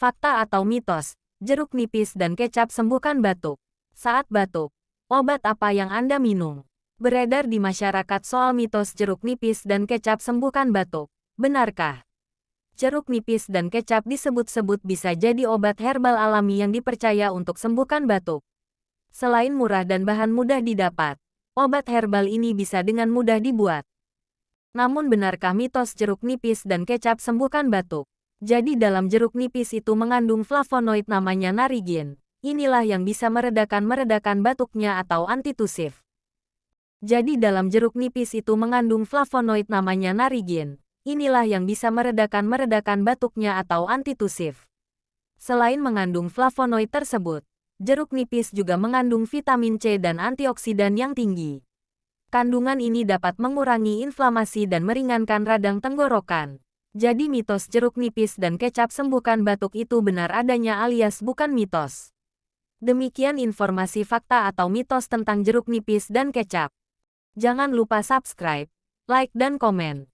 Fakta atau mitos, jeruk nipis dan kecap sembuhkan batuk. Saat batuk, obat apa yang Anda minum? Beredar di masyarakat soal mitos jeruk nipis dan kecap sembuhkan batuk. Benarkah? Jeruk nipis dan kecap disebut-sebut bisa jadi obat herbal alami yang dipercaya untuk sembuhkan batuk. Selain murah dan bahan mudah didapat, obat herbal ini bisa dengan mudah dibuat. Namun benarkah mitos jeruk nipis dan kecap sembuhkan batuk? Jadi dalam jeruk nipis itu mengandung flavonoid namanya narigin. Inilah yang bisa meredakan batuknya atau antitusif. Jadi dalam jeruk nipis itu mengandung flavonoid namanya narigin. Inilah yang bisa meredakan batuknya atau antitusif. Selain mengandung flavonoid tersebut, jeruk nipis juga mengandung vitamin C dan antioksidan yang tinggi. Kandungan ini dapat mengurangi inflamasi dan meringankan radang tenggorokan. Jadi mitos jeruk nipis dan kecap sembuhkan batuk itu benar adanya alias bukan mitos. Demikian informasi fakta atau mitos tentang jeruk nipis dan kecap. Jangan lupa subscribe, like dan komen.